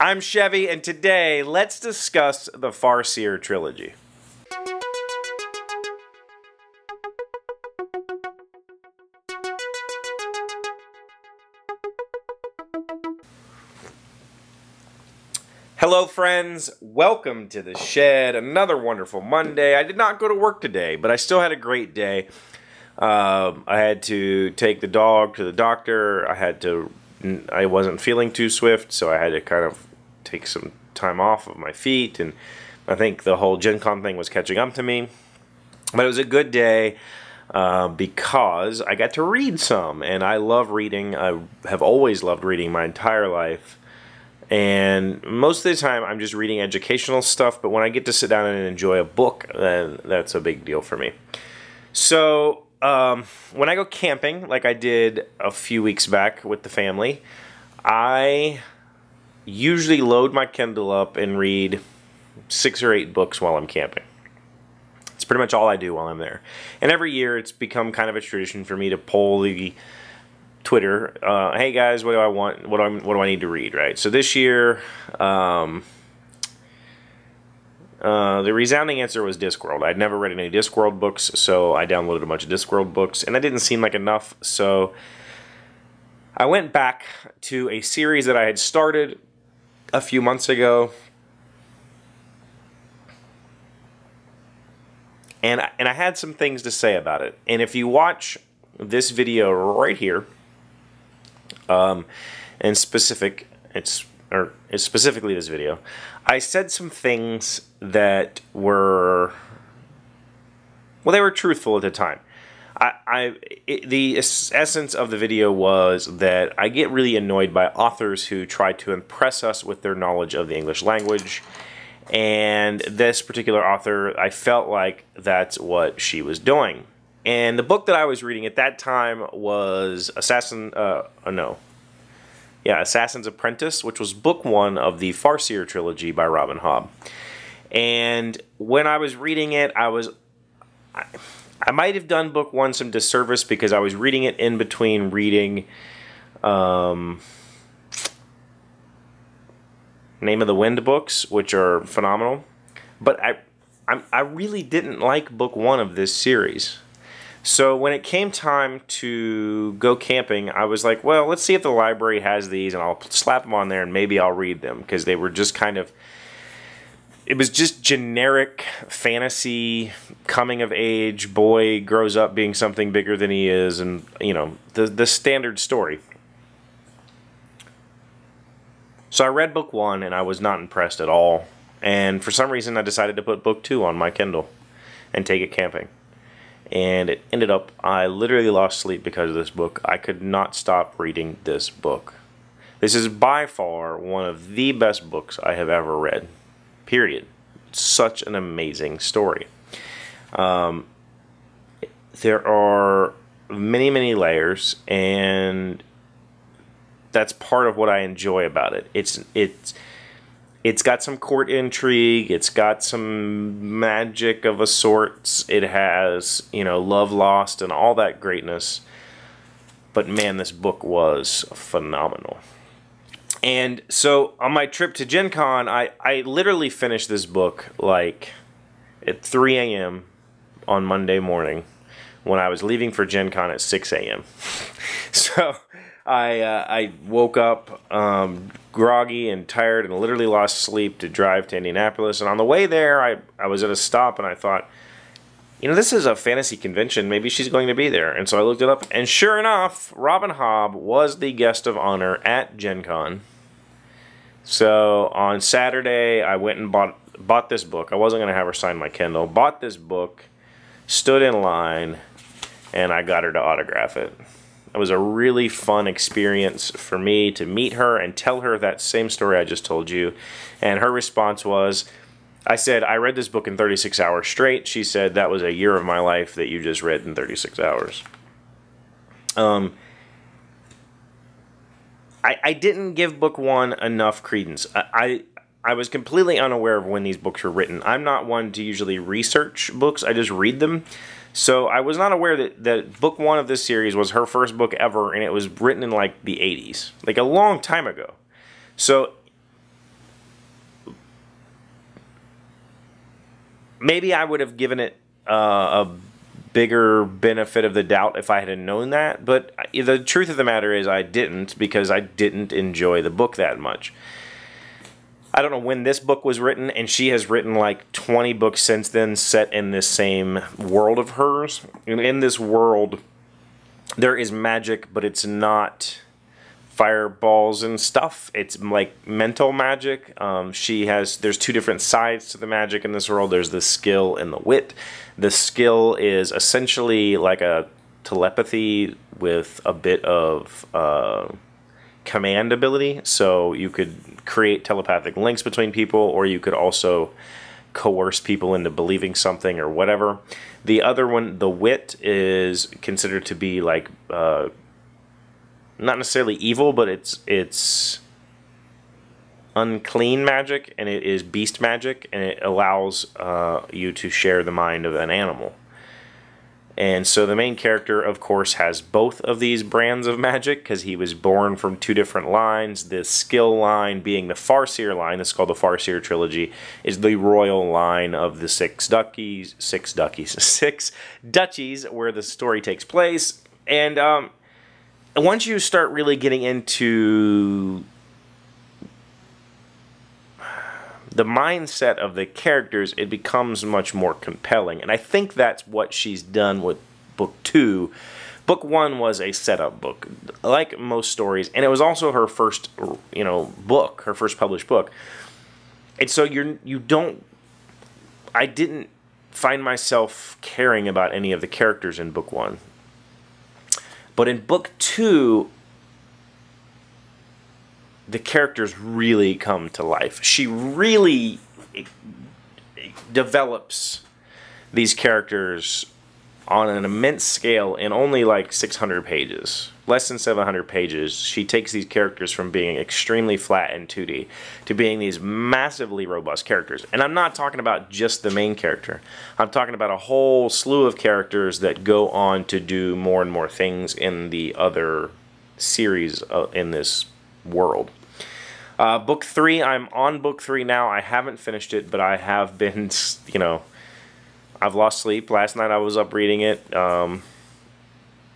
I'm Chevee, and today let's discuss the Farseer Trilogy. Hello friends, welcome to the shed. Another wonderful Monday. I did not go to work today, but I still had a great day. I had to take the dog to the doctor. I wasn't feeling too swift, so I had to kind of take some time off of my feet, and I think the whole Gen Con thing was catching up to me. But it was a good day because I got to read some, and I love reading. I have always loved reading my entire life. And most of the time, I'm just reading educational stuff, but when I get to sit down and enjoy a book, then that's a big deal for me. So, when I go camping, like I did a few weeks back with the family, I usually load my Kindle up and read 6 or 8 books while I'm camping. It's pretty much all I do while I'm there. And every year, it's become kind of a tradition for me to poll the Twitter, hey guys, what do I want? What do I need to read? Right. So this year, the resounding answer was Discworld. I'd never read any Discworld books, so I downloaded a bunch of Discworld books, and that didn't seem like enough. So I went back to a series that I had started a few months ago, and I had some things to say about it. And if you watch this video right here, and specifically this video, I said some things that were, well, they were truthful at the time. The essence of the video was that I get really annoyed by authors who try to impress us with their knowledge of the English language, and this particular author, I felt like that's what she was doing. And the book that I was reading at that time was Assassin's Apprentice, which was book 1 of the Farseer Trilogy by Robin Hobb. And when I was reading it, I might have done book 1 some disservice because I was reading it in between reading Name of the Wind books, which are phenomenal. But I really didn't like book 1 of this series. So when it came time to go camping, I was like, well, let's see if the library has these, and I'll slap them on there, and maybe I'll read them, because they were just kind of, it was just generic fantasy, coming of age, boy grows up being something bigger than he is, and, you know, the standard story. So I read book 1, and I was not impressed at all, and for some reason I decided to put book 2 on my Kindle and take it camping. And it ended up, I literally lost sleep because of this book. I could not stop reading this book. This is by far one of the best books I have ever read. Period. Such an amazing story. There are many, many layers, and that's part of what I enjoy about it. It's got some court intrigue, it's got some magic of a sort, it has, you know, love lost and all that greatness. But man, this book was phenomenal. And so on my trip to Gen Con, I literally finished this book like at 3 a.m. on Monday morning when I was leaving for Gen Con at 6 a.m. So I woke up groggy and tired and literally lost sleep to drive to Indianapolis. And on the way there, I was at a stop, and I thought, you know, this is a fantasy convention. Maybe she's going to be there. And so I looked it up, and sure enough, Robin Hobb was the guest of honor at Gen Con. So on Saturday, I went and bought this book. I wasn't going to have her sign my Kindle. Bought this book, stood in line, and I got her to autograph it. It was a really fun experience for me to meet her and tell her that same story I just told you. And her response was, I said, I read this book in 36 hours straight. She said, that was a year of my life that you just read in 36 hours. I didn't give book 1 enough credence. I was completely unaware of when these books were written. I'm not one to usually research books. I just read them. So I was not aware that book 1 of this series was her first book ever, and it was written in like the 80s, like a long time ago. So maybe I would have given it a bigger benefit of the doubt if I had known that, but the truth of the matter is I didn't, because I didn't enjoy the book that much. I don't know when this book was written, and she has written like 20 books since then set in this same world of hers. And in this world, there is magic, but it's not fireballs and stuff. It's like mental magic. There's two different sides to the magic in this world. There's the skill and the wit. The skill is essentially like a telepathy with a bit of command ability. So you could create telepathic links between people, or you could also coerce people into believing something or whatever. The other one, the wit, is considered to be like not necessarily evil, but it's unclean magic, and it is beast magic, and it allows you to share the mind of an animal. And so the main character, of course, has both of these brands of magic, because he was born from two different lines. The skill line being the Farseer line, this is called the Farseer Trilogy, is the royal line of the six duchies, where the story takes place. And once you start really getting into the mindset of the characters, it becomes much more compelling. And I think that's what she's done with book 2. Book 1 was a setup book, like most stories, and it was also her first, book, her first published book. And so I didn't find myself caring about any of the characters in book 1. But in book 2, the characters really come to life. She really develops these characters on an immense scale in only like 600 pages. Less than 700 pages. She takes these characters from being extremely flat and 2D to being these massively robust characters. And I'm not talking about just the main character. I'm talking about a whole slew of characters that go on to do more and more things in the other series in this world. Book 3, I'm on book 3 now. I haven't finished it, but I have been, I've lost sleep. Last night I was up reading it.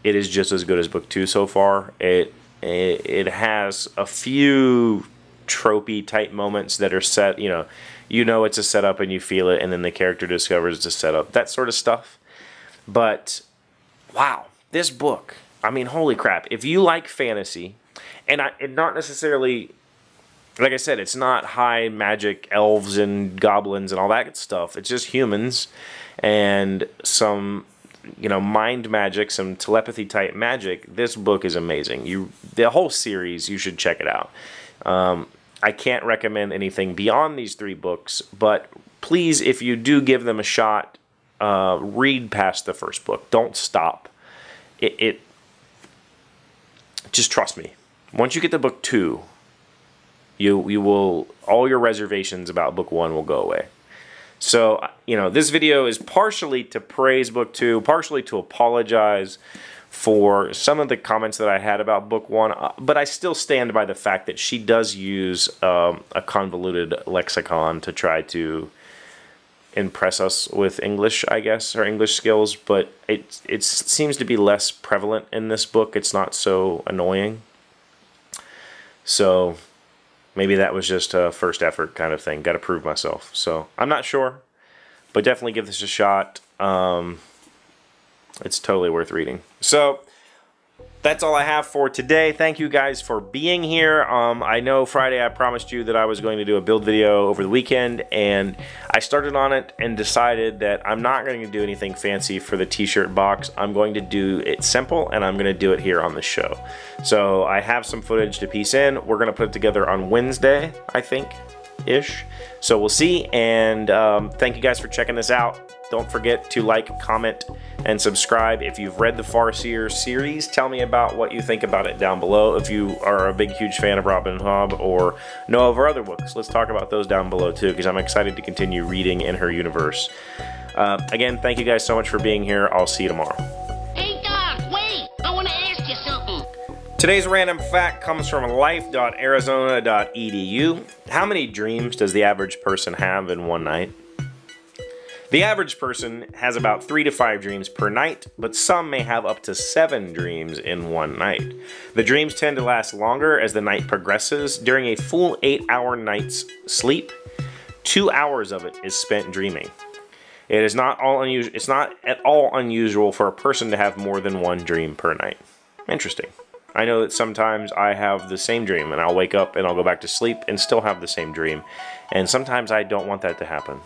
It is just as good as book 2 so far. It has a few tropey type moments that are set, you know it's a setup and you feel it, and then the character discovers it's a setup. That sort of stuff. But, wow, this book, I mean, holy crap. If you like fantasy, and not necessarily, like I said, it's not high magic elves and goblins and all that stuff. It's just humans and some, mind magic, some telepathy type magic. This book is amazing. The whole series, you should check it out. I can't recommend anything beyond these 3 books, but please, if you do give them a shot, read past the first book. Don't stop. Just trust me. Once you get to book 2, you will, all your reservations about book 1 will go away. So, this video is partially to praise book 2, partially to apologize for some of the comments that I had about book 1, but I still stand by the fact that she does use a convoluted lexicon to try to impress us with English, I guess, or English skills, but it seems to be less prevalent in this book. It's not so annoying. So maybe that was just a first effort kind of thing. Got to prove myself. So I'm not sure, but definitely give this a shot. It's totally worth reading. So that's all I have for today. Thank you guys for being here. I know Friday I promised you that I was going to do a build video over the weekend, and I started on it and decided that I'm not going to do anything fancy for the t-shirt box. I'm going to do it simple, and I'm going to do it here on the show. So I have some footage to piece in. We're going to put it together on Wednesday, I think-ish. So we'll see, and thank you guys for checking this out. Don't forget to like, comment, and subscribe. If you've read the Farseer series, tell me about what you think about it down below. If you are a big, huge fan of Robin Hobb or know of her other books, let's talk about those down below too, because I'm excited to continue reading in her universe. Again, thank you guys so much for being here. I'll see you tomorrow. Hey, Doc, wait! I want to ask you something. Today's random fact comes from life.arizona.edu. How many dreams does the average person have in one night? The average person has about 3 to 5 dreams per night, but some may have up to 7 dreams in one night. The dreams tend to last longer as the night progresses. During a full 8-hour night's sleep, 2 hours of it is spent dreaming. It is not all unusual. It's not at all unusual for a person to have more than one dream per night. Interesting. I know that sometimes I have the same dream and I'll wake up and I'll go back to sleep and still have the same dream. And sometimes I don't want that to happen.